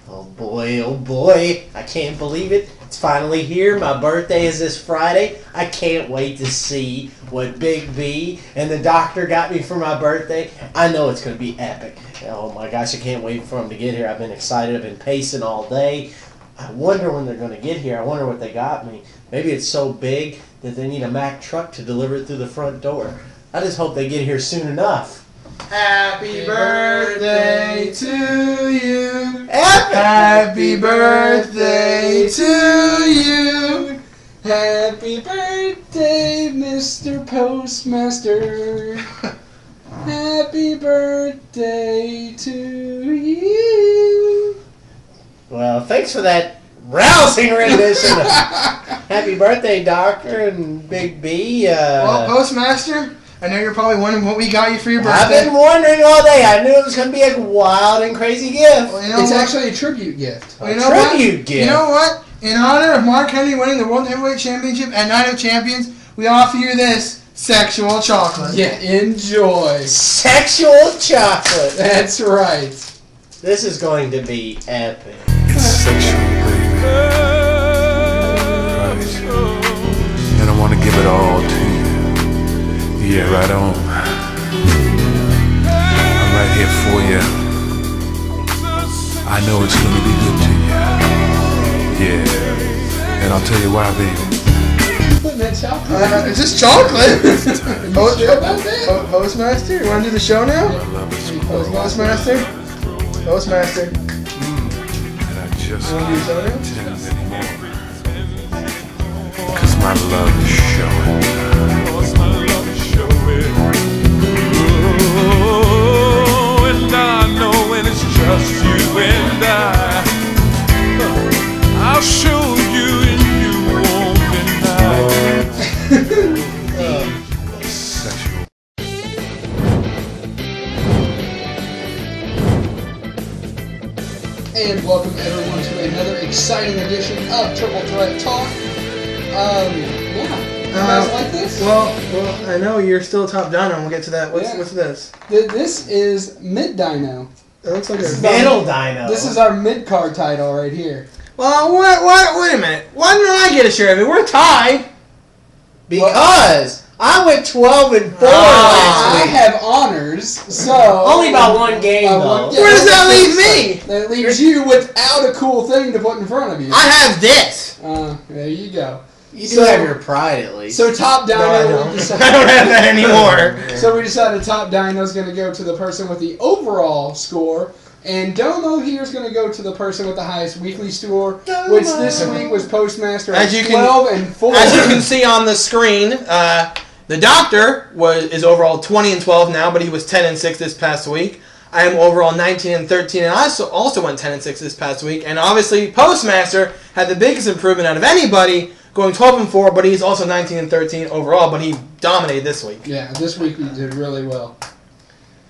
Oh boy, I can't believe it. It's finally here. My birthday is this Friday. I can't wait to see what Big B and the doctor got me for my birthday. I know it's going to be epic. Oh my gosh, I can't wait for them to get here. I've been excited. I've been pacing all day. I wonder when they're going to get here. I wonder what they got me. Maybe it's so big that they need a Mack truck to deliver it through the front door. I just hope they get here soon enough. Happy birthday to you. Happy birthday to you. Happy birthday, Mr. Postmaster. Happy birthday to you. Well, thanks for that rousing rendition. Happy birthday, Doctor and Big B. Well, Postmaster, I know you're probably wondering what we got you for your birthday. I've been wondering all day. I knew it was going to be a wild and crazy gift. Well, you know it's what? actually a tribute gift. Well, you know what? Gift. You know what? In honor of Mark Henry winning the World Heavyweight Championship and Night of Champions, we offer you this sexual chocolate. Yeah, enjoy. Sexual chocolate. That's right. This is going to be epic. It's sexual, baby. Right. And I want to give it all to you. Yeah, right on. I'm right here for you. I know it's gonna be good to you. Yeah. And I'll tell you why, baby. Putting that chocolate. Is this chocolate? Sure about that? Postmaster, you want to do the show now? I love this Postmaster? Postmaster. and I just You wanna do the can't show now? pretend anymore. Cause my love is showing. And I know when it's just you and I'll show you and you won't deny. Sexual. And welcome everyone to another exciting edition of Triple Threat Talk. Yeah. You guys like this? Well, I know you're still top down, and we'll get to that. What's this? This is Mid Dino. It looks like a Middle Dino. This is our mid card title right here. Well, wait a minute. Why didn't I get a share of it? We're tied. Because I went 12 and 4 I last week. have honors, so Only by one game, though. Where does that leave me? That leaves you without a cool thing to put in front of you. I have this. There you go. You do have your pride, at least. So top dino. No, I we don't. decided- I don't have that anymore. So we decided top dino is going to go to the person with the overall score, and Domo here is going to go to the person with the highest weekly score, which this week was Postmaster at 12 and 4. As you can see on the screen, the doctor is overall 20 and 12 now, but he was 10 and 6 this past week. I am overall 19 and 13, and I also went 10 and 6 this past week. And obviously, Postmaster had the biggest improvement out of anybody, going 12 and 4, but he's also 19 and 13 overall, but he dominated this week. Yeah, this week we did really well.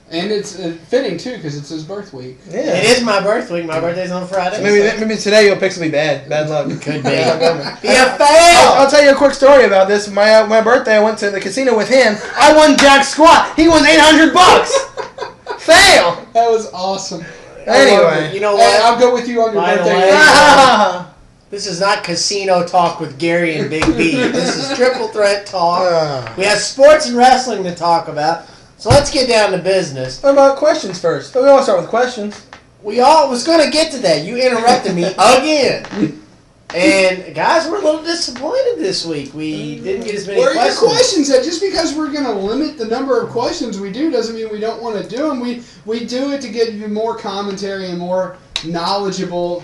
And it's fitting, too, because it's his birth week. Yeah. It is my birth week. My birthday's on Friday. So maybe today your picks will be bad. Bad luck. Could be. You fail! I'll tell you a quick story about this. My birthday, I went to the casino with him. I won jack squat. He won $800. Fail. That was awesome. Anyway. You know Hey, what? I'll go with you on your By the birthday. way- This is not casino talk with Gary and Big B. This is Triple Threat Talk. We have sports and wrestling to talk about. So let's get down to business. What about questions first? We always start with questions. We all was going to get to that. You interrupted me again. And guys, we're a little disappointed this week. We didn't get as many Where are your questions. questions at? Just because we're going to limit the number of questions we do doesn't mean we don't want to do them. We do it to give you more commentary and more knowledgeable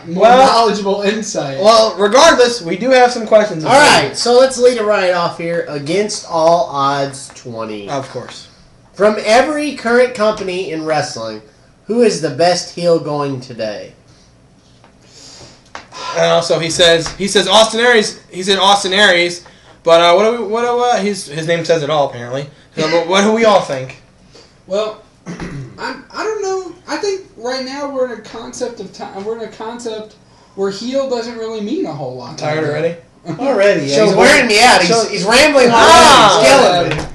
knowledgeable insight. Well, regardless, we do have some questions. All right, so let's lead it right off here. Against all odds 20. Of course. From every current company in wrestling, who is the best heel going today? And also, he says Austin Aries. He said Austin Aries, but his name says it all apparently. So, but what do we all think? Well, I don't know. I think right now we're in a concept of time. We're in a concept where heel doesn't really mean a whole lot. Tired already? Already, yeah. So He's what- wearing me out. so- He's rambling Ah! already. He's killing me.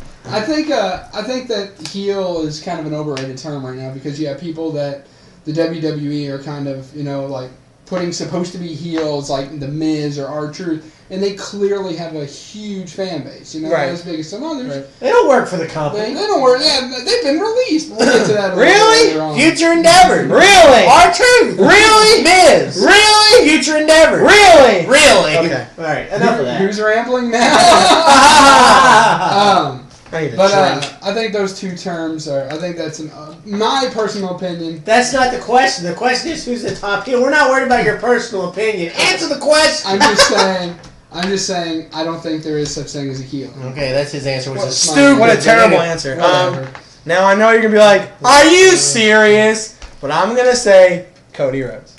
I think that heel is kind of an overrated term right now because you have people that the WWE are kind of, like putting supposed to be heels like The Miz or R-Truth, and they clearly have a huge fan base, not as big as some others. Right. They don't work for the company. They don't work. Yeah, they've been released. We'll get to that Really? later on. Future Endeavor. Really? R-Truth. Really? Miz. Really? Future Endeavor. Really? Really? Okay. All right, enough of that. Who's rambling now? I need to But drink. I think those two terms are. I think that's my personal opinion. That's not the question. The question is who's the top heel. We're not worried about your personal opinion. Answer the question. I'm just saying. I don't think there is such thing as a heel. Okay, that's his answer. Which is What's stupid. What a terrible answer. Whatever. Now I know you're gonna be like, "Are you serious?" But I'm gonna say Cody Rhodes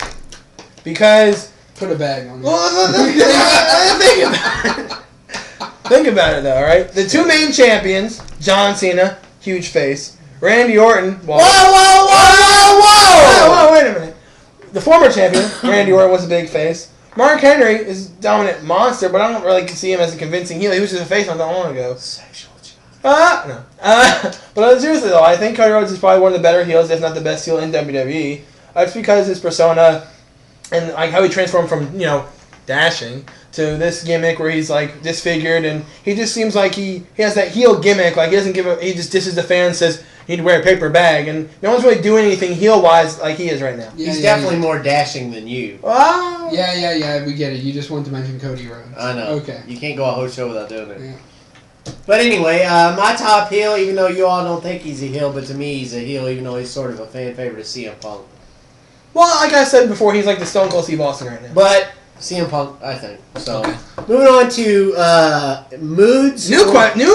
because Put a bag on it. think about it though. All right, the two main champions, John Cena, huge face, Randy Orton. Whoa, whoa, whoa, whoa, Whoa, wait a minute. The former champion, Randy Orton, was a big face. Mark Henry is a dominant monster, but I don't really see him as a convincing heel. He was just a face not that long ago. Sexual child. No. But seriously though, I think Cody Rhodes is probably one of the better heels, if not the best heel in WWE. It's because his persona and like how he transformed from dashing to this gimmick where he's like disfigured, and he just seems like he has that heel gimmick. Like he doesn't he just disses the fans, says you need to wear a paper bag, and no one's really doing anything heel wise like he is right now. He's definitely more dashing than you. Oh. Yeah, we get it. You just want to mention Cody Rhodes. I know. Okay. You can't go a whole show without doing it. Yeah. But anyway, my top heel, even though you all don't think he's a heel, but to me he's a heel, even though he's sort of a fan favorite, is CM Punk. Well, like I said before, he's like the Stone Cold Steve Austin right now. But CM Punk, I think. So, Okay. Moving on to Moods. New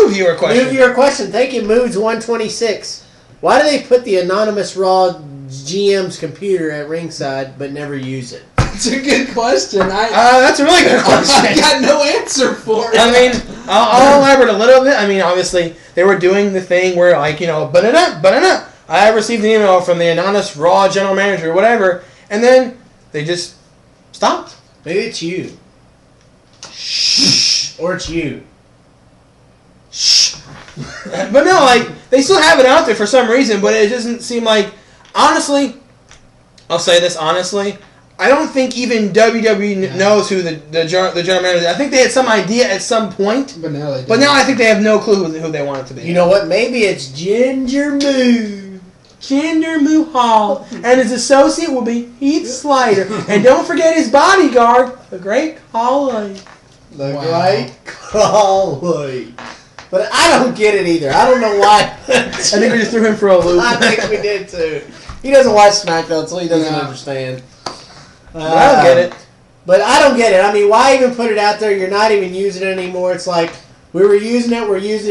viewer question. New viewer question. Thank you, Moods126. Why do they put the anonymous Raw GM's computer at ringside but never use it? It's a good question. That's a really good question. I got no answer for it. I mean, I'll elaborate a little bit. I mean, obviously, they were doing the thing where, like, banana. I received an email from the anonymous Raw general manager or whatever, and then they just stopped. Maybe it's you. Shh. Or it's you. Shh. But no, like, they still have it out there for some reason, but it doesn't seem like, honestly, I'll say this honestly, I don't think even WWE knows who the general manager is. I think they had some idea at some point, But now they do. but now I think they have no clue who they want it to be. You know what? Maybe it's Ginger Moo. Jinder Mahal, and his associate will be Heath Slater. And don't forget his bodyguard, the Great Khali. The Great Khali. But I don't get it either. I don't know why. I think we just threw him for a loop. I think we did too. He doesn't watch SmackDown, so he doesn't understand. But I don't get it. But I don't get it. I mean, why even put it out there? You're not even using it anymore. It's like, we were using it, we're using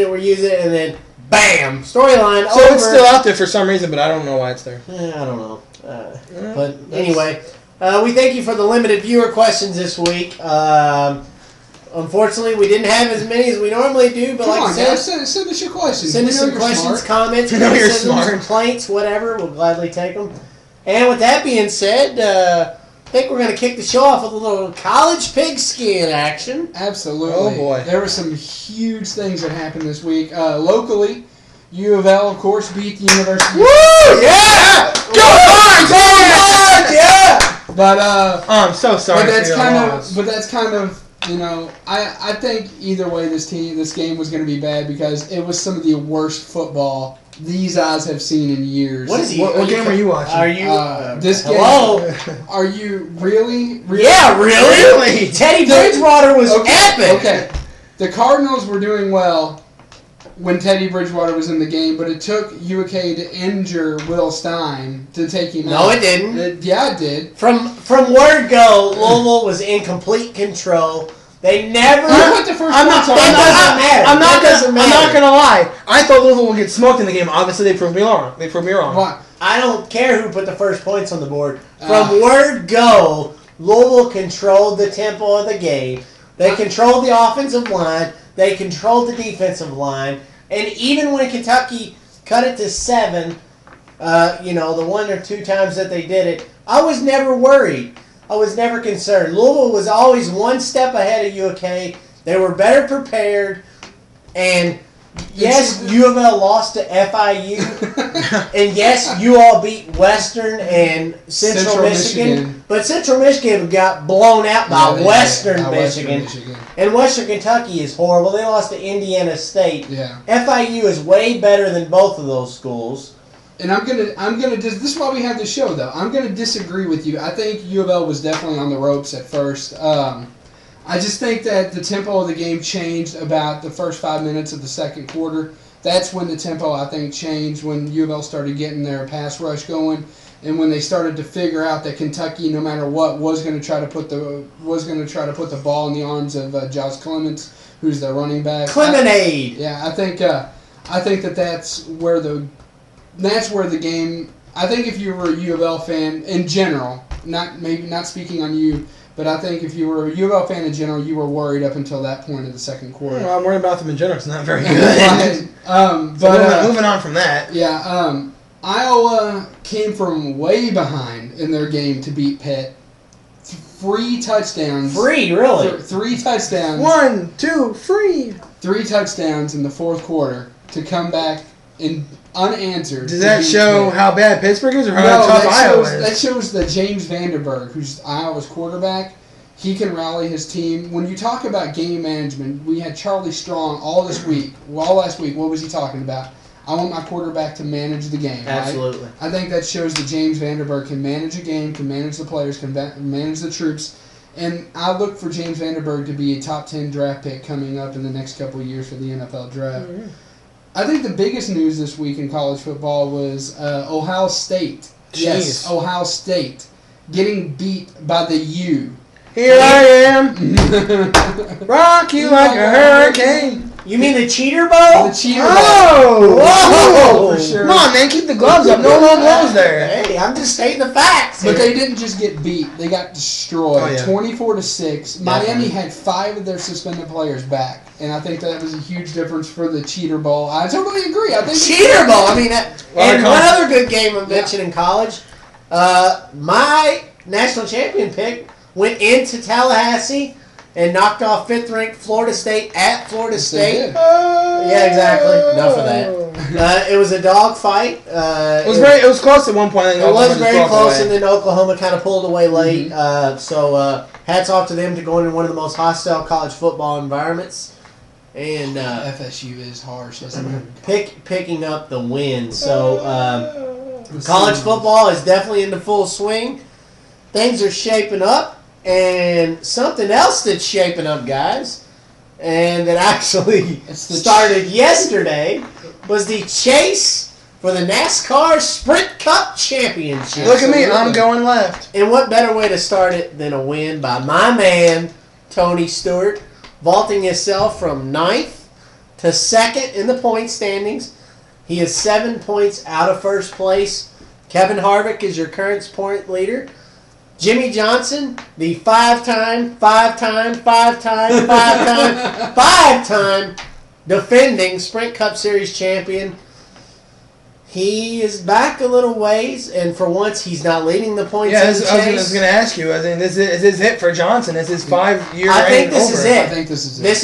it, and then, bam! Storyline So over. it's still out there for some reason, but I don't know why it's there. I don't know. But anyway, we thank you for the limited viewer questions this week. Unfortunately, we didn't have as many as we normally do, but Come like on, I said, guys, send us your questions. send We us know some you're questions, smart. comments, We know you're criticisms, smart. complaints, whatever. We'll gladly take them. And with that being said, I think we're going to kick the show off with a little college pigskin action. Absolutely. Oh, boy. There were some huge things that happened this week. Locally, U of L, of course, beat the University. Woo! Yeah! Go Cards! Yeah! But I'm so sorry. But that's for your loss. kind of I think either way this game was going to be bad because it was some of the worst football these eyes have seen in years. What is he? What game are you watching? Are you? This game? Hello? Are you really? Yeah, really? Teddy Bridgewater was epic. Okay, the Cardinals were doing well when Teddy Bridgewater was in the game, but it took UK to injure Will Stein to take him out. No, it didn't. It did. From word go, Louisville was in complete control. They never. You put the first I'm not. points on. I'm not matter. gonna lie. I thought Louisville would get smoked in the game. Obviously, they proved me wrong. What? I don't care who put the first points on the board. From word go, Louisville controlled the tempo of the game. They controlled the offensive line. They controlled the defensive line. And even when Kentucky cut it to 7, the one or two times that they did it, I was never worried. I was never concerned. Louisville was always one step ahead of UK. They were better prepared. And Yes, U of L lost to FIU, and yes, you all beat Western and Central Michigan, but Central Michigan got blown out by Western Michigan. And Western Kentucky is horrible. They lost to Indiana State. Yeah. FIU is way better than both of those schools. And I'm gonna. This is why we have this show, though. I'm gonna disagree with you. I think U of L was definitely on the ropes at first. I just think that the tempo of the game changed about the first 5 minutes of the second quarter. That's when the tempo, I think, changed, when U of L started getting their pass rush going, and when they started to figure out that Kentucky, no matter what, was going to try to put the ball in the arms of Josh Clements, who's their running back. Clemonade. I think that's where the game. I think if you were a U of L fan in general, not speaking on you. But I think if you were a U of L fan in general, you were worried up until that point of the second quarter. Well, I'm worried about them in general. It's not very good. Moving on from that. Yeah, Iowa came from way behind in their game to beat Pitt. 3 touchdowns. Free, really? 3 touchdowns. 1, 2, free. 3 touchdowns in the fourth quarter to come back in unanswered. Does that show how bad Pittsburgh is or how tough Iowa is? That shows that James Vanderberg, who's Iowa's quarterback, he can rally his team. When you talk about game management, we had Charlie Strong all last week. What was he talking about? I want my quarterback to manage the game. Absolutely. Right? I think that shows that James Vanderberg can manage a game, can manage the players, can manage the troops. And I look for James Vanderberg to be a top 10 draft pick coming up in the next couple of years for the NFL draft. Mm-hmm. I think the biggest news this week in college football was Ohio State. Jeez. Yes, Ohio State getting beat by the U. Here I am, rock you like a hurricane. You mean the Cheater Bowl? The Cheater Bowl. Oh! Whoa! For sure. Come on, man, keep the gloves up. No low blows there. Hey, I'm just stating the facts. But they didn't just get beat; they got destroyed, 24-6. Miami had 5 of their suspended players back, and I think that was a huge difference for the Cheater Bowl. I totally agree. I think Cheater Bowl. I mean, and one other good game I mentioned in college. My national champion pick went into Tallahassee and knocked off 5th-ranked Florida State at Florida State. Yeah, exactly. Enough of that. It was a dog fight. It was close at one point. It was very close, and then Oklahoma kind of pulled away late. So hats off to them to going into one of the most hostile college football environments. And FSU is harsh, isn't it? Picking up the win. So college football is definitely into full swing. Things are shaping up. And something else that's shaping up, guys, and that actually started yesterday, was the chase for the Nascar Sprint Cup Championship. Look at me, I'm going left. And what better way to start it than a win by my man, Tony Stewart, vaulting himself from 9th to 2nd in the point standings. He is 7 points out of first place. Kevin Harvick is your current point leader. Jimmy Johnson, the 5-time defending Sprint Cup Series champion. He is back a little ways, and for once, he's not leading the points in the chase. I was going to ask you. I think this is it for Johnson. This is 5-year. I think this is it. I think this is it. This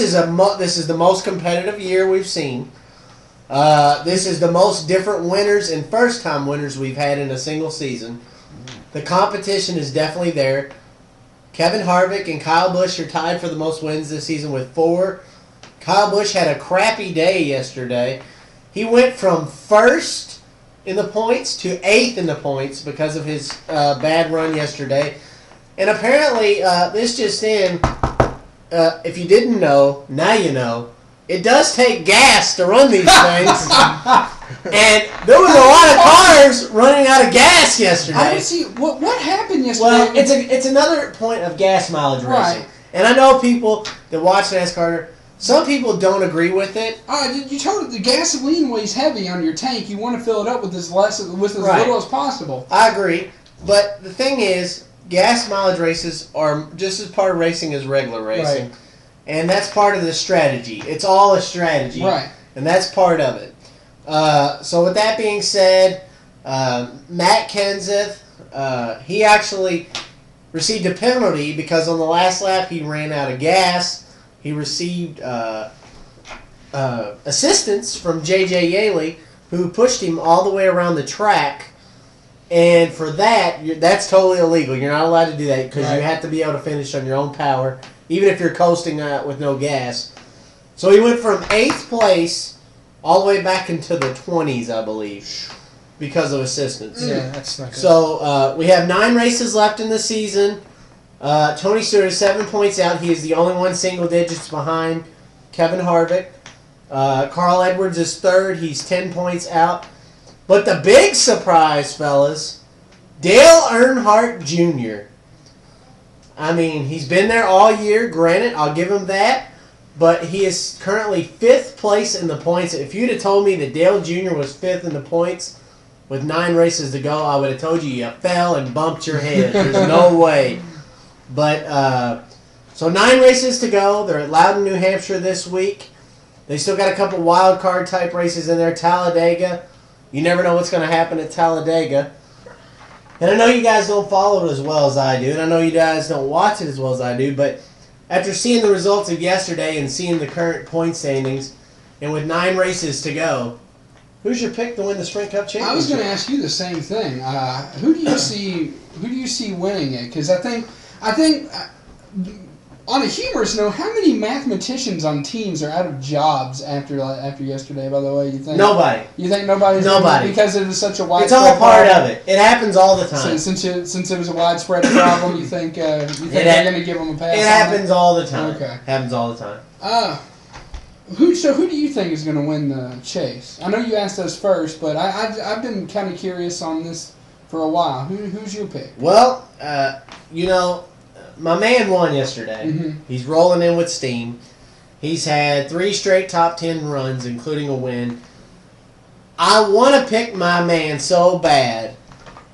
is the most competitive year we've seen. This is the most different winners and first-time winners we've had in a single season. The competition is definitely there. Kevin Harvick and Kyle Busch are tied for the most wins this season with 4. Kyle Busch had a crappy day yesterday. He went from 1st in the points to 8th in the points because of his bad run yesterday. And apparently, this just in, if you didn't know, now you know, it does take gas to run these things. And there was a lot of cars running out of gas yesterday. I don't see what happened yesterday. Well, it's another point of gas mileage racing. Right. And I know people that watch NASCAR, some people don't agree with it. You told the gasoline weighs heavy on your tank. You want to fill it up with as little as possible. I agree. But the thing is, gas mileage races are just as part of racing as regular racing. Right. And that's part of the strategy. It's all a strategy. Right. And that's part of it. So with that being said, Matt Kenseth, he actually received a penalty because on the last lap he ran out of gas. He received a assistance from J.J. Yaley, who pushed him all the way around the track. And for that, that's totally illegal. You're not allowed to do that because you have to be able to finish on your own power, even if you're coasting with no gas. So he went from 8th place all the way back into the 20s, I believe, because of assistance. Yeah, that's not good. So we have 9 races left in the season. Tony Stewart is 7 points out. He is the only one single digits behind Kevin Harvick. Carl Edwards is 3rd. He's 10 points out. But the big surprise, fellas, Dale Earnhardt Jr. I mean, he's been there all year. Granted, I'll give him that. But he is currently 5th place in the points. If you'd have told me that Dale Jr. was 5th in the points with 9 races to go, I would have told you fell and bumped your head. There's no way. But, so 9 races to go. They're at Loudon, New Hampshire this week. They still got a couple wild card type races in there. Talladega. You never know what's going to happen at Talladega. And I know you guys don't follow it as well as I do, and I know you guys don't watch it as well as I do, but after seeing the results of yesterday and seeing the current point standings, and with 9 races to go, who's your pick to win the Sprint Cup Championship? I was going to ask you the same thing. Who do you see winning it? Because I think on a humorous note, how many mathematicians on teams are out of jobs after yesterday? By the way, you think nobody? You think nobody's nobody because it was such a widespread. It's all part problem? of it. It happens all the time. Since it was a widespread problem, you think they're going to give them a pass? It happens all the time. Okay, happens all the time. Who do you think is going to win the chase? I know you asked us first, but I've been kind of curious on this for a while. Who's your pick? Well, my man won yesterday. Mm-hmm. He's rolling in with steam. He's had 3 straight top 10 runs, including a win. I want to pick my man so bad,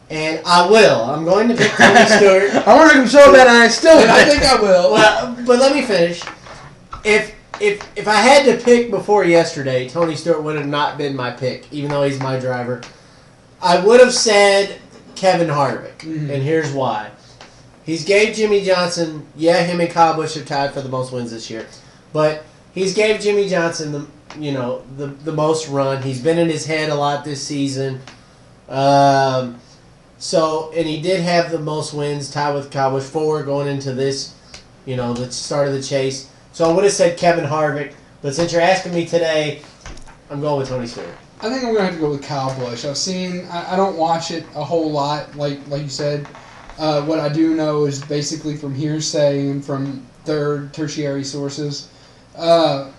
and I will. I'm going to pick Tony Stewart. I want to pick him so bad, and I still And I think I will. Well, but let me finish. If I had to pick before yesterday, Tony Stewart would have not been my pick, even though he's my driver. I would have said Kevin Harvick, and here's why. He's gave Jimmy Johnson, him and Kyle Busch are tied for the most wins this year, but he's gave Jimmy Johnson the most run. He's been in his head a lot this season. And he did have the most wins, tied with Kyle Busch, 4 going into this, the start of the chase. So I would have said Kevin Harvick, but since you're asking me today, I'm going with Tony Stewart. I think I'm going to have to go with Kyle Busch. I don't watch it a whole lot, like you said. What I do know is basically from hearsay and from tertiary sources. But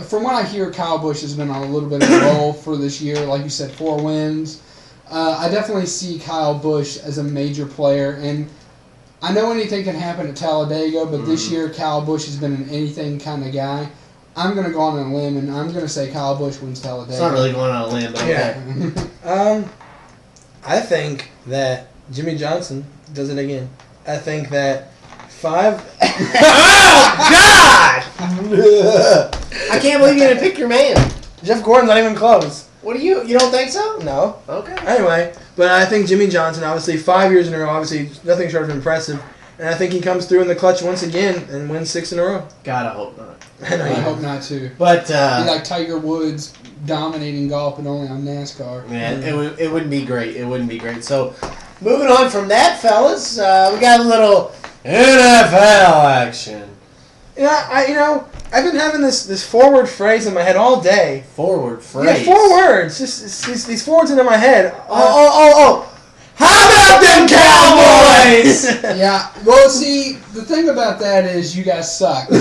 from what I hear, Kyle Busch has been on a little bit of a roll for this year. Like you said, 4 wins. I definitely see Kyle Busch as a major player. And I know anything can happen at Talladega, but this year Kyle Busch has been an anything kind of guy. I'm going to go on a limb, and I'm going to say Kyle Busch wins Talladega. It's not really going on a limb, but okay. Yeah. I think that Jimmy Johnson does it again. I think that 5... Oh, God! I can't believe you're going to pick your man. Jeff Gordon's not even close. What do you don't think so? No. Okay. Anyway, but I think Jimmy Johnson, obviously, 5 years in a row, obviously, nothing short of impressive. And I think he comes through in the clutch once again and wins 6 in a row. God, I hope not. I hope not, too. But, be like Tiger Woods dominating golf, but only on NASCAR. Yeah, it wouldn't be great. It wouldn't be great. So, moving on from that, fellas, we got a little NFL action. Yeah, I've been having this forward phrase in my head all day. Forward phrase? Yeah, 4 words. Just these forwards into my head. Oh. How about them Cowboys? Yeah, well, see, the thing about that is you guys suck. No,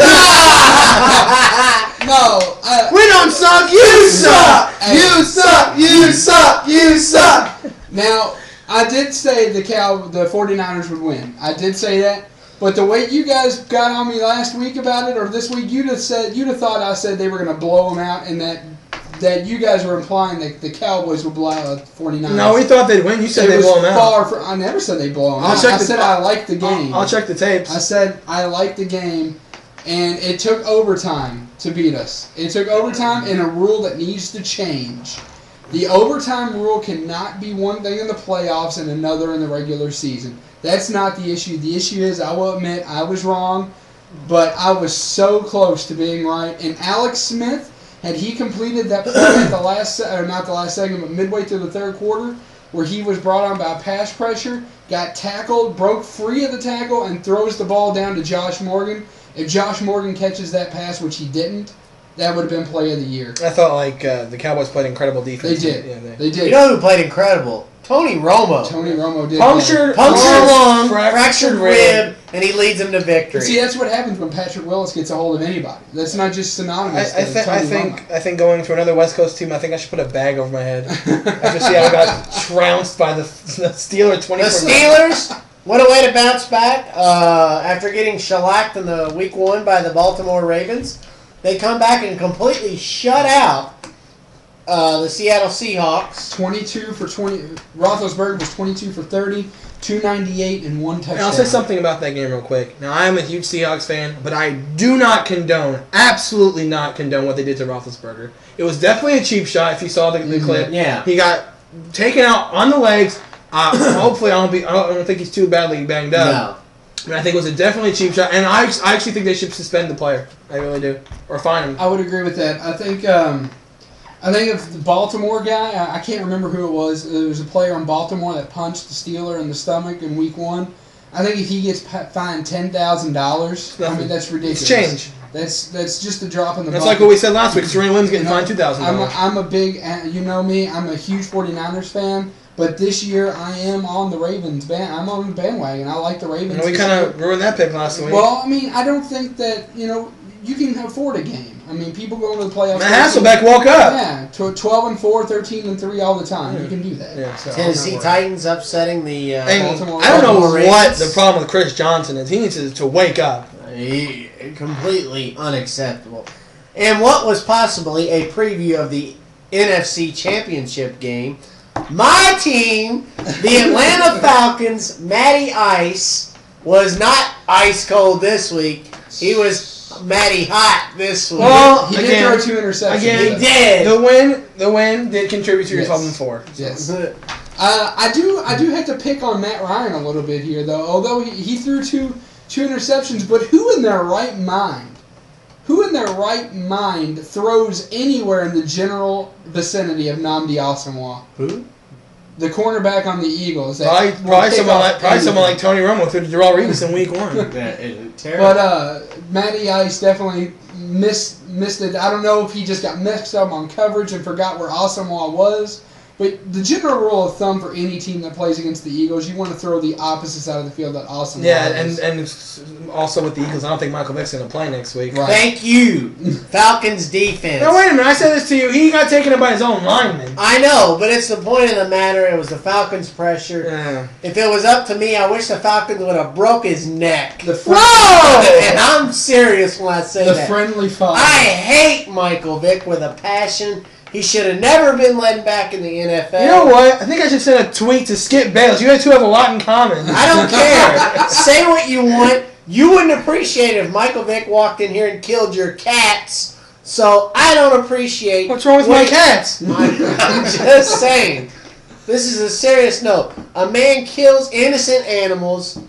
we don't suck, you suck! Hey. You suck, you suck, you suck! Now, I did say the 49ers would win. I did say that. But the way you guys got on me last week about it, or this week, you'd have thought I said they were going to blow them out, and that you guys were implying that the Cowboys would blow out the 49ers. No, we thought they'd win. You said they'd blow them out. I never said they'd blow them out. I said I liked the game. I'll check the tapes. I said I liked the game, and it took overtime to beat us. It took overtime in a rule that needs to change. The overtime rule cannot be one thing in the playoffs and another in the regular season. That's not the issue. The issue is, I will admit, I was wrong, but I was so close to being right. And Alex Smith had he completed that play at the last, or not the last segment, but midway through the third quarter, where he was brought on by pass pressure, got tackled, broke free of the tackle, and throws the ball down to Josh Morgan. If Josh Morgan catches that pass, which he didn't, that would have been play of the year. I thought the Cowboys played incredible defense. They did. Yeah, They did. You know who played incredible? Tony Romo. Tony Romo did. Punctured lung, fractured rib, and he leads them to victory. See, that's what happens when Patrick Willis gets a hold of anybody. That's not just synonymous. I think going to another West Coast team, I think I should put a bag over my head. After Seattle got trounced by the Steelers 24. The Steelers, what a way to bounce back after getting shellacked in the week 1 by the Baltimore Ravens. They come back and completely shut out the Seattle Seahawks. 22 for 20. Roethlisberger was 22 for 30, 298, and 1 touchdown. And I'll say something about that game real quick. Now, I am a huge Seahawks fan, but I do not condone, absolutely not condone what they did to Roethlisberger. It was definitely a cheap shot if you saw the clip. Yeah. He got taken out on the legs. Hopefully, I don't think he's too badly banged up. No. And I think it was a definitely cheap shot. And I actually think they should suspend the player. I really do. Or fine him. I would agree with that. I think if the Baltimore guy, I can't remember who it was. There was a player in Baltimore that punched the Steeler in the stomach in week 1. I think if he gets fined $10,000, I mean, that's ridiculous. It's change. That's just a drop in the bucket. That's like what we said last week. Serena Williams getting fined $2,000. I'm a big, you know me, I'm a huge 49ers fan. But this year, I am on the Ravens I'm on the bandwagon. I like the Ravens. And we kind of ruined that pick last week. Well, I mean, I don't think that, you can afford a game. I mean, people go into the playoffs. Matt Hasselbeck woke up. Yeah, to 12-4, 13-3 all the time. Yeah. You can do that. Yeah. So, Tennessee Titans upsetting the Baltimore. I don't know Baltimore what Ravens. the problem with Chris Johnson is. He needs to wake up. Completely unacceptable. And what was possibly a preview of the NFC Championship game, my team, the Atlanta Falcons, Matty Ice, was not ice cold this week. He was Matty hot this week. Well, He did throw 2 interceptions. He did. The win did contribute to your Yes. 12-4. Yes. I do have to pick on Matt Ryan a little bit here, though. Although he threw two interceptions, but who in their right mind? Who in their right mind throws anywhere in the general vicinity of Nnamdi Asomugha? Who? The cornerback on the Eagles. Probably someone like Tony Romo threw to Darrell Revis in week 1. Terrible. But Matty Ice definitely missed it. I don't know if he just got mixed up on coverage and forgot where Asomugha was. But the general rule of thumb for any team that plays against the Eagles, you want to throw the opposite side of the field that Asomugha is. and also with the Eagles, I don't think Michael Vick's going to play next week. Right. Thank you, Falcons defense. Now, wait a minute. I said this to you. He got taken up by his own lineman. I know, but it's the point of the matter. It was the Falcons' pressure. Yeah. If it was up to me, I wish the Falcons would have broke his neck. Whoa! And I'm serious when I say The that. friendly fire. I hate Michael Vick with a passion. He should have never been let back in the NFL. You know what? I think I should send a tweet to Skip Bayless. You guys two have a lot in common. I don't care. Say what you want. You wouldn't appreciate it if Michael Vick walked in here and killed your cats. So I don't appreciate. What's wrong with my cats? I'm just saying. This is a serious note. A man kills innocent animals.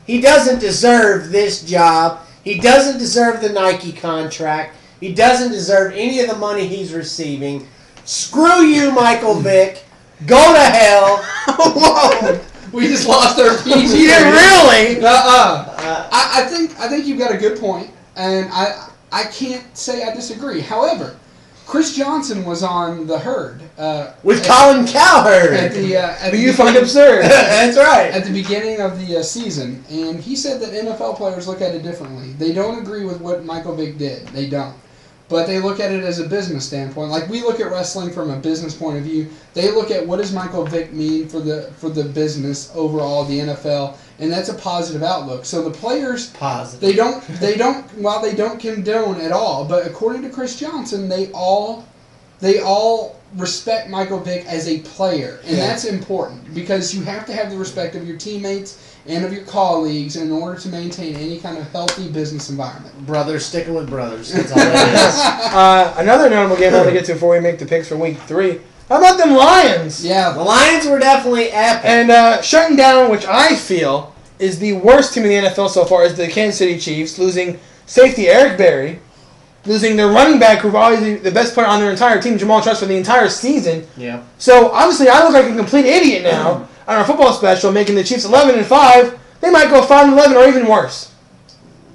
He doesn't deserve this job. He doesn't deserve the Nike contract. He doesn't deserve any of the money he's receiving. Screw you, Michael Vick. Go to hell. Whoa! We just lost our PG. You didn't really? I think you've got a good point, and I can't say I disagree. However, Chris Johnson was on the Herd With Colin Cowherd. at You find absurd. That's right. at the beginning of the season, and he said that NFL players look at it differently. They don't agree with what Michael Vick did. They don't. But they look at it as a business standpoint. Like we look at wrestling from a business point of view. They look at what does Michael Vick mean for the business overall, the NFL, and that's a positive outlook. So the players, Positive. they don't while they don't condone at all, but according to Chris Johnson, they all respect Michael Vick as a player, and that's important because you have to have the respect of your teammates and of your colleagues in order to maintain any kind of healthy business environment. Brothers sticking with brothers. That's all it is. Another notable game I want to get to before we make the picks for week 3. How about them Lions? Yeah, The Lions were definitely epic. And shutting down, which I feel is the worst team in the NFL so far, is the Kansas City Chiefs, losing safety Eric Berry, losing their running back, who's always the best player on their entire team, Jamal Trust, for the entire season. Yeah. So obviously, I look like a complete idiot now on our football special, making the Chiefs 11-5. They might go 5-11 or even worse.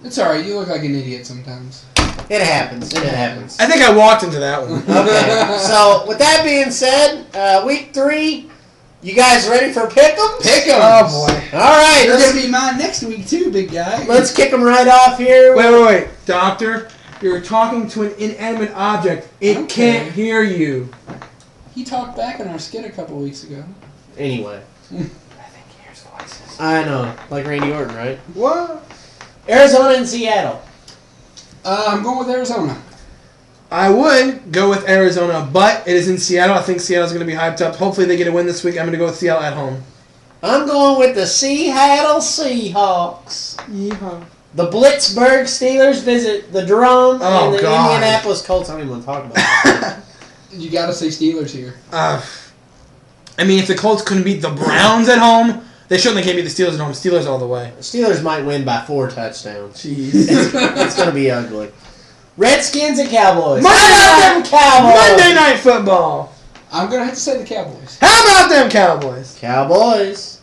It's alright. You look like an idiot sometimes. It happens. It happens. I think I walked into that one. Okay. So with that being said, week 3. You guys ready for pick'ems? Pick'ems. Oh boy. All right. They're gonna be mine next week too, big guy. Let's kick them right off here. Wait, Doctor. You're talking to an inanimate object. It can't hear you. He talked back in our skit a couple weeks ago. Anyway. I think he hears voices. I know. Like Randy Orton, right? What? Arizona and Seattle. I'm going with Arizona. I would go with Arizona, but it is in Seattle. I think Seattle's going to be hyped up. Hopefully they get a win this week. I'm going to go with Seattle at home. I'm going with the Seattle Seahawks. Yeehaw. The Blitzburg Steelers visit the Drum Oh, and the God. Indianapolis Colts. I don't even want to talk about it. You gotta say Steelers here. I mean, if the Colts couldn't beat the Browns at home, they certainly can't beat the Steelers at home. Steelers all the way. The Steelers might win by 4 touchdowns. Jeez. It's going to be ugly. Redskins and Cowboys. Monday How about them Cowboys? Monday Night Football. I'm gonna have to say the Cowboys. How about them Cowboys? Cowboys.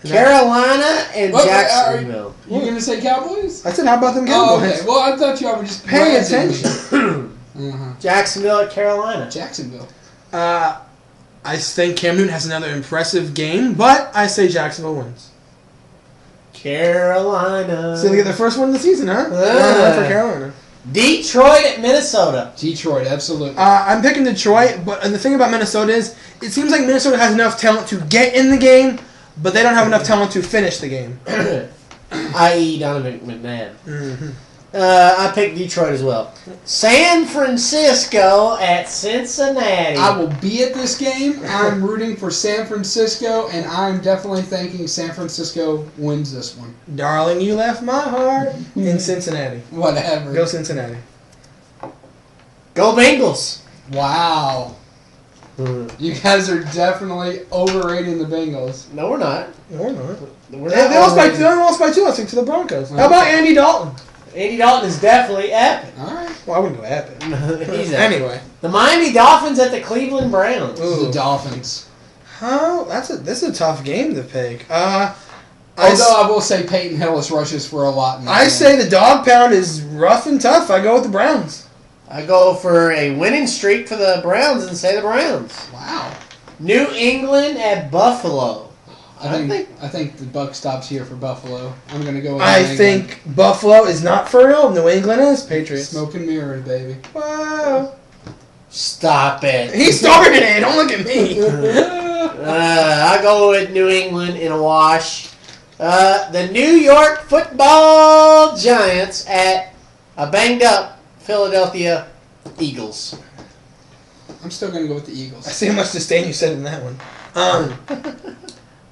Carolina and What? Jacksonville. You gonna say Cowboys? I said, how about them Oh, Cowboys? okay. Well, I thought y'all were just Pay razzing attention. me. Jacksonville at Carolina. Jacksonville. I think Cam Newton has another impressive game, but I say Jacksonville wins. Carolina. So they get their first win of the season, huh? For Carolina. Detroit at Minnesota. Detroit, absolutely. I'm picking Detroit, but the thing about Minnesota is, it seems like Minnesota has enough talent to get in the game, but they don't have enough talent to finish the game. I.e. Donovan McNabb. Mm-hmm. I picked Detroit as well. San Francisco at Cincinnati. I will be at this game. I'm rooting for San Francisco, and I'm definitely thinking San Francisco wins this one. Darling, you left my heart in Cincinnati. Whatever. Go Cincinnati. Go Bengals. Wow. You guys are definitely overrating the Bengals. No, we're not. No, we're not. We're They not lost by overrated. two. They lost by 2, I think, to the Broncos. How about Andy Dalton? Andy Dalton is definitely epic. All right. Well, I wouldn't go epic. He's epic. Anyway. The Miami Dolphins at the Cleveland Browns. Ooh. The Dolphins. How? This is a tough game to pick. Although I will say Peyton Hillis rushes for a lot. In that I game. say the dog pound is rough and tough. I go with the Browns. I go for a winning streak for the Browns and say the Browns. Wow. New England at Buffalo. I think the buck stops here for Buffalo. I'm gonna go with I New England. think Buffalo is not for real. New England is. Patriots. Smoke and mirrors, baby. Wow. Stop it. He started it. Don't look at me. I go with New England in a wash. The New York Football Giants at a banged up Philadelphia Eagles. I'm still gonna go with the I Eagles. see how much disdain you said in that one.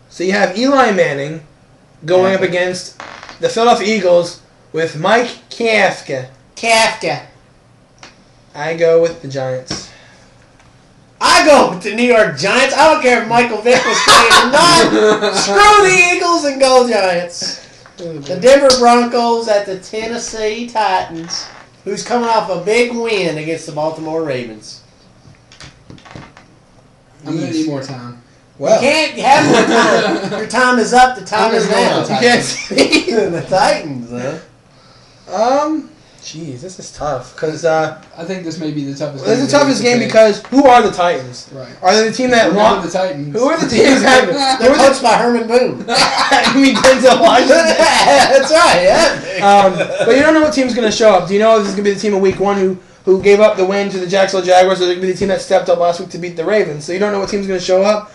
So you have Eli Manning going up against the Philadelphia Eagles with Mike Kafka. I go with the Giants. I go with the New York Giants. I don't care if Michael Vick was playing or not. Screw the Eagles and go Giants. The Denver Broncos at the Tennessee Titans, who's coming off a big win against the Baltimore Ravens. I'm gonna need more time. Well, You can't have more time. Your time is up. The time I'm is gonna go now. with you can't see. The Titans, huh? Jeez, this is tough because I think this may be the toughest. this is the game toughest to game pick. because who are the Titans? Right. Are they the team that We're won? going with the Titans. Who are the teams that? They're coached by Herman Boone. I mean Denzel Washington. That's right. Yeah. But you don't know what team's going to show up. Do you know if this is going to be the team of Week 1 who gave up the win to the Jacksonville Jaguars, or is it going to be the team that stepped up last week to beat the Ravens? So you don't know what team's going to show up.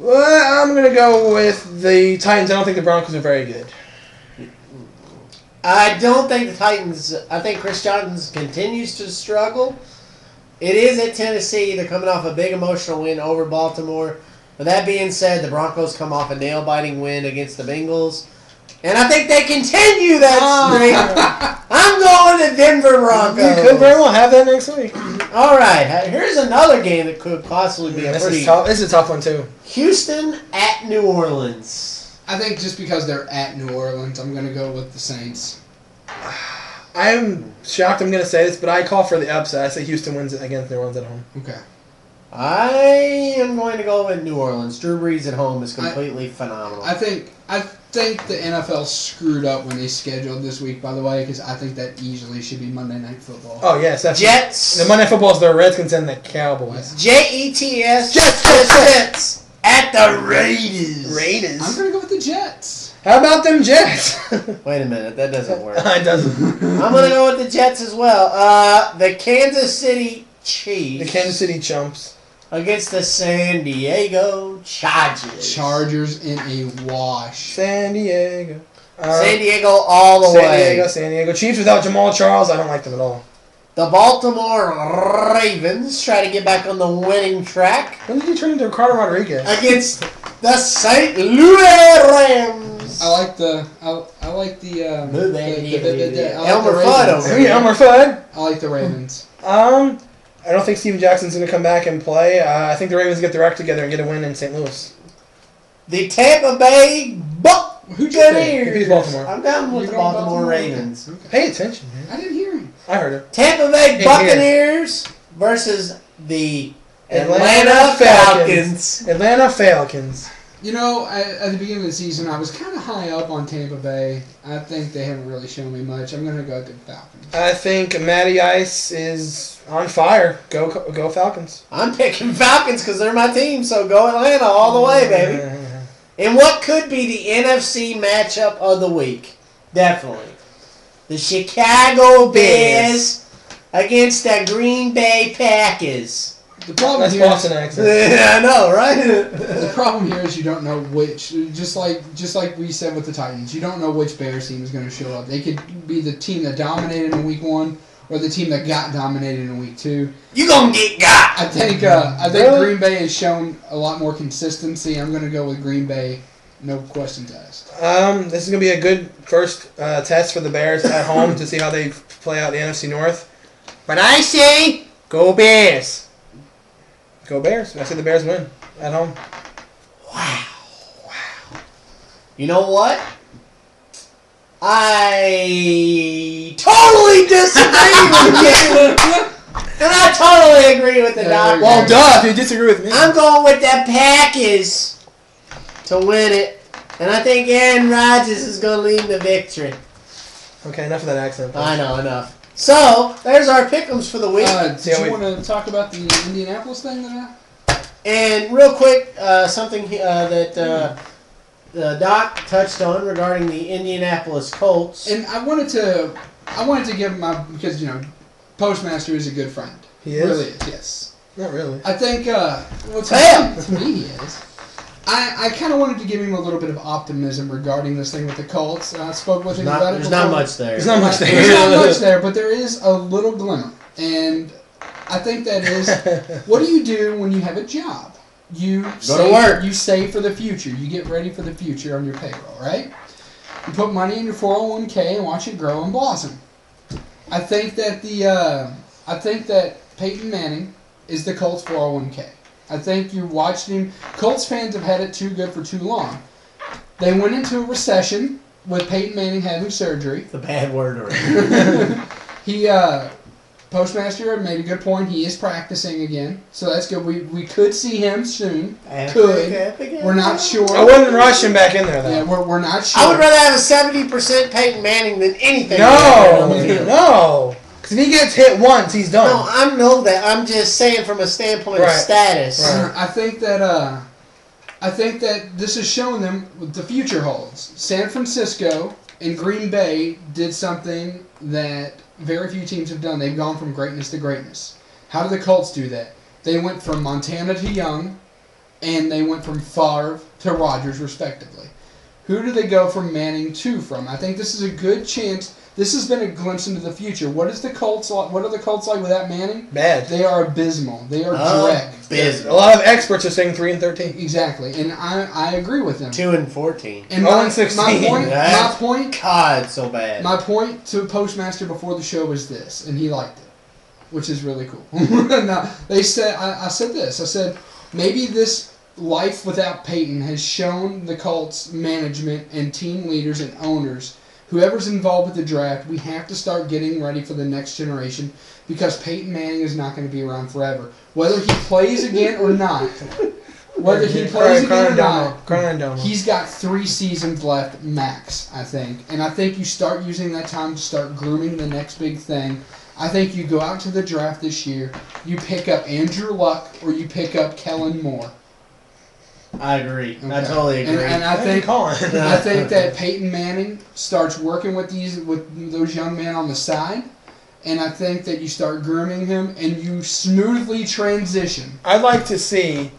Well, I'm going to go with the Titans. I don't think the Broncos are very good. I don't think the Titans. I think Chris Johnson continues to struggle. It is at Tennessee. They're coming off a big emotional win over Baltimore. But that being said, the Broncos come off a nail-biting win against the Bengals. And I think they continue that streak. I'm going to Denver Broncos. You could very well have that next week. All right. Here's another game that could possibly be a This pretty... is tough. This is a tough one, too. Houston at New Orleans. I think just because they're at New Orleans, I'm gonna go with the Saints. I'm shocked I'm going to say this, but I call for the upset. I say Houston wins against New Orleans at home. Okay. I am going to go with New Orleans. Drew Brees at home is completely phenomenal. I think the NFL screwed up when they scheduled this week, by the way, because I think that easily should be Monday Night Football. Oh, yes. That's Jets. The Monday Night Football is the Redskins and the Cowboys. Jets. Jets. At the Raiders. I'm going to go with the Jets. How about them Jets? Wait a minute. That doesn't work. It doesn't. I'm going to go with the Jets as well. The Kansas City Chiefs. The Kansas City Chumps. Against the San Diego Chargers. Chargers in a wash. San Diego. San Diego all the way. San Diego. Chiefs without Jamal Charles, I don't like them at all. The Baltimore Ravens try to get back on the winning track. When did he turn into Ricardo Rodriguez? Against the St. Louis Rams. I like the Elmer Fudd over Hey, here. Elmer Fudd. I like the Ravens. I don't think Steven Jackson's going to come back and play. I think the Ravens get their act together and get a win in St. Louis. The Tampa Bay Buccaneers. He beat Baltimore. I'm down with You're the going Baltimore Baltimore? Ravens. Okay. Pay attention, man. I didn't hear him. I heard it. Tampa Bay Here. Buccaneers versus the Atlanta Falcons. Atlanta Falcons. You know, at the beginning of the season, I was kind of high up on Tampa Bay. I think they haven't really shown me much. I'm going to go with the Falcons. I think Matty Ice is on fire. Go Falcons. I'm picking Falcons because they're my team, so go Atlanta all the way, baby. And what could be the NFC matchup of the week? Definitely. The Chicago Bears against the Green Bay Packers. The problem That's here Boston accent. Yeah, I know, right? The problem here is you don't know which. Just like we said with the Titans, you don't know which Bears team is going to show up. They could be the team that dominated in Week 1 or the team that got dominated in Week 2. You gonna get got. I think Really? Green Bay has shown a lot more consistency. I'm going to go with Green Bay, no questions asked. This is going to be a good first test for the Bears at home to see how they play out the NFC North. But I say, go Bears. Go Bears. I say the Bears win at home. Wow. You know what? I totally disagree with you. And I totally agree with the doctor. Well, duh, if you disagree with me. I'm going with the Packers to win it. And I think Aaron Rodgers is going to lead the victory. Okay, enough of that accent. I know, enough. So, there's our pick'ems for the week. Did you want to talk about the Indianapolis thing that And real quick, something that Doc touched on regarding the Indianapolis Colts. And I wanted to give because PostMaster is a good friend. He is? Really is, yes. Not really. I think to me he is. I kind of wanted to give him a little bit of optimism regarding this thing with the Colts. I spoke with him about it. There's not much there. There's not much there. There's not much there, but there is a little glimmer. And I think that is, what do you do when you have a job? You Go to work. You save for the future. You get ready for the future on your payroll, right? You put money in your 401k and watch it grow and blossom. I think that Peyton Manning is the Colts 401k. I think you watched him. Colts fans have had it too good for too long. They went into a recession with Peyton Manning having surgery. The bad word already. Postmaster made a good point. He is practicing again, so that's good. We could see him soon. Could. We're not sure. I wouldn't rush him back in there, though. Yeah, we're not sure. I would rather have a 70% Peyton Manning than anything. No. Because if he gets hit once, he's done. No, I know that. I'm just saying from a standpoint of status. Right. I think that this has shown them what the future holds. San Francisco and Green Bay did something that very few teams have done. They've gone from greatness to greatness. How did the Colts do that? They went from Montana to Young, and they went from Favre to Rodgers, respectively. Who do they go from Manning to from? I think this is a good chance. This has been a glimpse into the future. What is the Colts like? What are the Colts like without Manning? Bad. They are abysmal. They are dreck. A lot of experts are saying 3-13. Exactly, and I agree with them. 2-14. And 0-16. my point. God, so bad. My point to Postmaster before the show was this, and he liked it, which is really cool. Now they said I said this. I said maybe this life without Peyton has shown the Colts management and team leaders and owners whoever's involved with the draft, we have to start getting ready for the next generation because Peyton Manning is not going to be around forever. Whether he plays again or not, he's got 3 seasons left max, I think. And I think you start using that time to start grooming the next big thing. I think you go out to the draft this year, you pick up Andrew Luck or you pick up Kellen Moore. I agree. Okay. I totally agree. And I think that Peyton Manning starts working with those young men on the side, and I think that you start grooming him and you smoothly transition. I'd like to see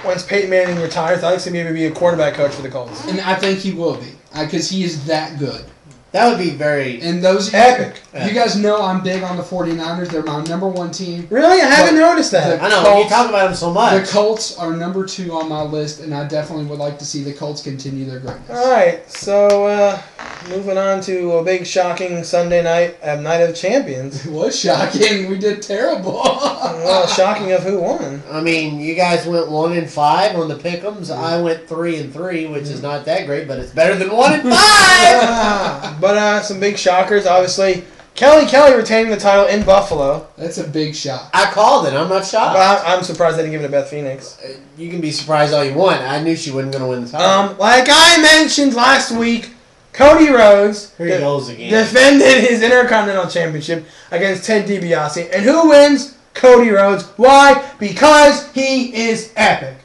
once Peyton Manning retires, I'd like to see maybe be a quarterback coach for the Colts. And I think he will be because he is that good. That would be very and those epic. You guys know I'm big on the 49ers. They're my number 1 team. Really? I haven't noticed that. I know. You talk about them so much. The Colts are number 2 on my list, and I definitely would like to see the Colts continue their greatness. All right. So, moving on to a big shocking Sunday night Night of Champions. It was shocking. We did terrible. Well, shocking of who won. I mean, you guys went 1-5 on the pick'ems. I went 3-3, which is not that great, but it's better than 1-5. But some big shockers, obviously. Kelly retaining the title in Buffalo. That's a big shock. I called it. I'm not shocked. But I'm surprised they didn't give it to Beth Phoenix. You can be surprised all you want. I knew she wasn't going to win the title. Like I mentioned last week, Cody Rhodes Here he goes again. defended his Intercontinental Championship against Ted DiBiase. And who wins? Cody Rhodes. Why? Because he is epic.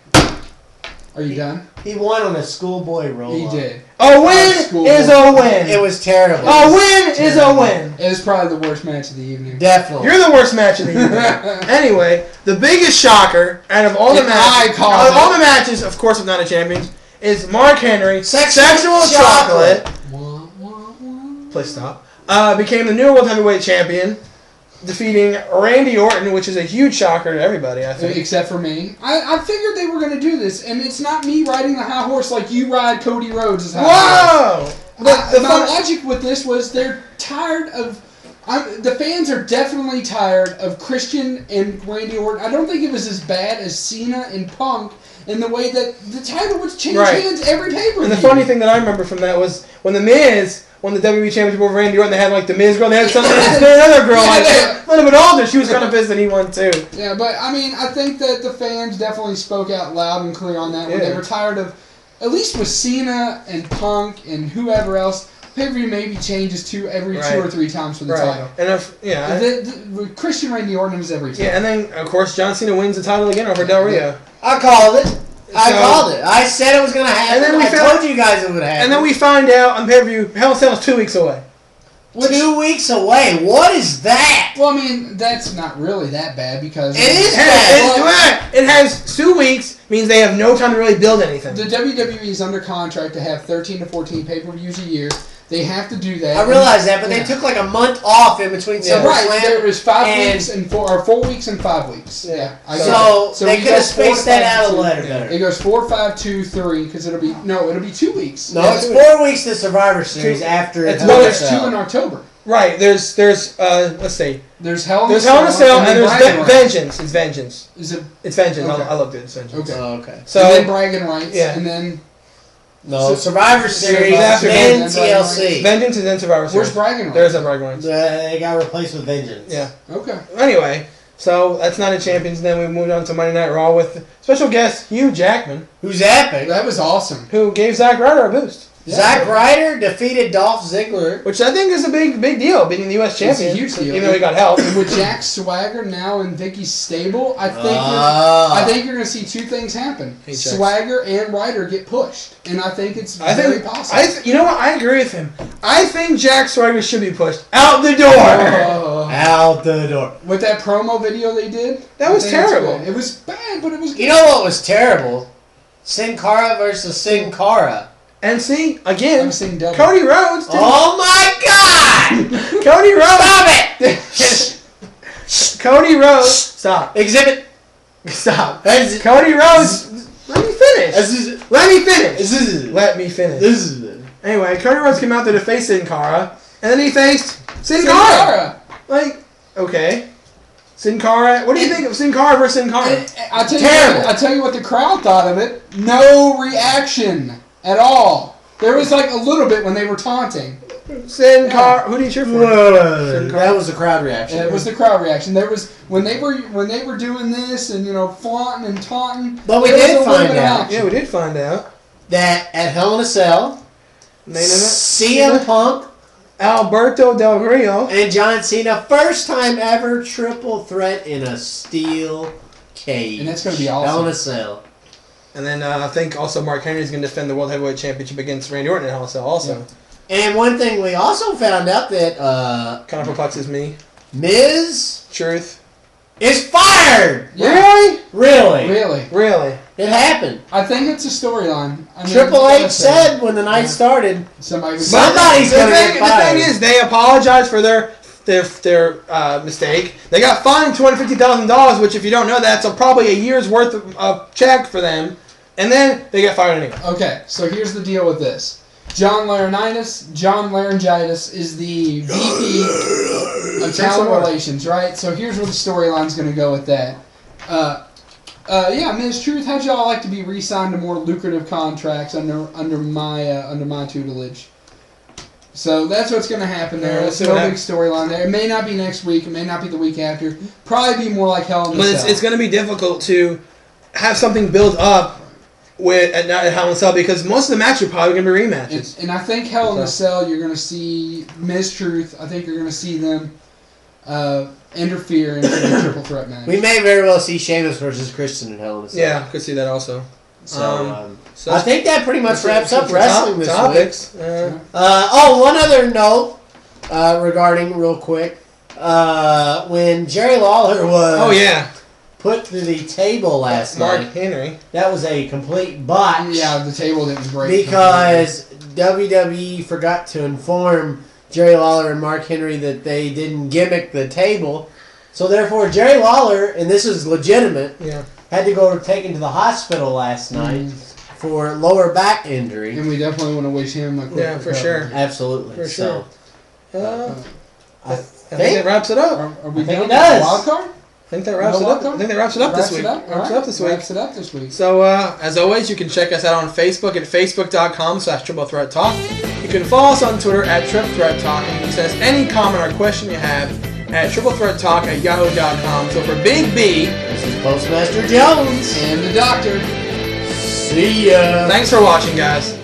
Are you done? He won on a schoolboy roll. He did. A win is a win. It was terrible. A win is a win. It was probably the worst match of the evening. Definitely. You're the worst match of the evening. Anyway, the biggest shocker out of all the matches, of course, of Night of Champions, is Mark Henry, Sexual Chocolate. Please stop. Became the new World Heavyweight Champion, defeating Randy Orton, which is a huge shocker to everybody, I think. Except for me. I figured they were going to do this, and it's not me riding the high horse like you ride Cody Rhodes' high horse. Whoa! My logic with this was they're tired of... the fans are definitely tired of Christian and Randy Orton. I don't think it was as bad as Cena and Punk in the way that the title would change hands every pay-per-view. And the funny thing that I remember from that was when The Miz won the WWE Championship over Randy Orton, they had like the Miz girl, they had another girl a little bit older. She was kind of pissed that he won too. Yeah, but I mean, I think that the fans definitely spoke out loud and clear on that when they were tired of, at least with Cena and Punk and whoever else, pay-per-view maybe changes every 2 or 3 times for the title. And with Christian Randy Orton was every time. Yeah, and then of course John Cena wins the title again over Del Rio. I called it. I called it. I said it was going to happen. And then I told you guys it would happen. And then we find out on pay-per-view, Hell in a Cell is 2 weeks away. 2 weeks away? What is that? Well, I mean, that's not really that bad because... It is bad. It has 2 weeks, means they have no time to really build anything. The WWE is under contract to have 13 to 14 pay-per-views a year. They have to do that. I realize that, but they took like a month off in between SummerSlam. Right, there was 5 weeks and 4 weeks and 5 weeks. Yeah. So they could have spaced that out a letter better. It goes 4, 5, 2, 3 because it'll be 2 weeks. No, it's 4 weeks to Survivor Series after. There's 2 in October. Right. There's let's see. There's Hell in a Cell and there's Vengeance. It's Vengeance. Is it? It's Vengeance. Okay. I looked at it. It's Vengeance. Okay. Oh, okay. So and then Bragging Rights. Yeah. And then. No, Survivor Series after then TLC. Vengeance and then Survivor Series. Where's Bragging Rights? There's a Bragging Rights. They got replaced with Vengeance. Yeah. Okay. Anyway, so that's Night of Champions. Then we moved on to Monday Night Raw with special guest Hugh Jackman. Who's epic. That was awesome. Who gave Zack Ryder a boost. Yeah. Zack Ryder defeated Dolph Ziggler. Which I think is a big deal, beating the U.S. champion. It's a huge deal. Even though he got help. And with Jack Swagger now in Vicky's stable, I think you're going to see 2 things happen. Swagger and Ryder get pushed. And I think it's very possible. You know what? I agree with him. I think Jack Swagger should be pushed out the door. Out the door. With that promo video they did? That was terrible. It was bad, but it was good. You know what was terrible? Sin Cara versus Sin Cara. And see, again, Cody Rhodes. Oh my God! Cody Rhodes. Stop it! Cody Rhodes. Stop. Exhibit. Stop. Cody Rhodes. Let me finish. Let me finish. Anyway, Cody Rhodes came out there to face Sin Cara, and then he faced Sin Cara. Like, okay. Sin Cara. What do you think of Sin Cara versus Sin Cara? I'll tell you what the crowd thought of it. No reaction at all. There was like a little bit when they were taunting. Sin Cara. Who do you cheer for? That was the crowd reaction. It was the crowd reaction. There was when they were doing this and flaunting and taunting. But we did find out. Yeah, we did find out That at Hell in a Cell, CM Punk, Alberto Del Rio, and John Cena, first time ever triple threat in a steel cage. And that's going to be awesome. Hell in a Cell. and then I think also Mark Henry's going to defend the World Heavyweight Championship against Randy Orton in Hell in a Cell also. Yeah. And one thing we also found out that Kind of perplexes me. Miz Truth. is fired. Really? Really? Really? It happened. I think it's a storyline. I mean, Triple gotta H say, said when the night started, somebody's Somebody's The gonna get thing fired. is, they apologized for their mistake. They got fined $250,000, which if you don't know, that's probably a year's worth of check for them. And then they get fired anyway. Okay, so here's the deal with this. John Laryngitis is the VP of Talent Relations, right? So here's where the storyline's going to go with that. Ms. Truth, how'd y'all like to be re-signed to more lucrative contracts under my tutelage? So that's what's going to happen there. That's no big storyline there. It may not be next week. It may not be the week after. Probably be more like Hell in a Cell. But it's going to be difficult to have something build up at Hell in a Cell because most of the matches are probably going to be rematches. And I think Hell in a Cell, you're going to see Ms. Truth. I think you're going to see them interfere into the triple threat match. we may very well see Sheamus versus Christian in Hell in a Cell. Yeah, could see that also. So I think that pretty much wraps up wrestling this topics. week. One other note regarding real quick. When Jerry Lawler was put through the table last Mark night, Henry. that was a complete botch. Yeah, the table didn't break. Because WWE forgot to inform Jerry Lawler and Mark Henry that they didn't gimmick the table. So therefore, Jerry Lawler, and this is legitimate, had to go taken to the hospital last night for lower back injury. And we definitely want to wish him a quick recovery. for sure. Absolutely. For sure. I think that wraps it up. Are we I think done it does. with the wild card? I think that wraps it up. I think that wraps it up this week. Wraps it up this week. So, as always, you can check us out on Facebook at facebook.com/triplethreattalk. You can follow us on Twitter at triplethreattalk, and you can send us any comment or question you have at triplethreattalk@yahoo.com. So for Big B, This is Postmaster Jones. And the doctor. See ya. thanks for watching, guys.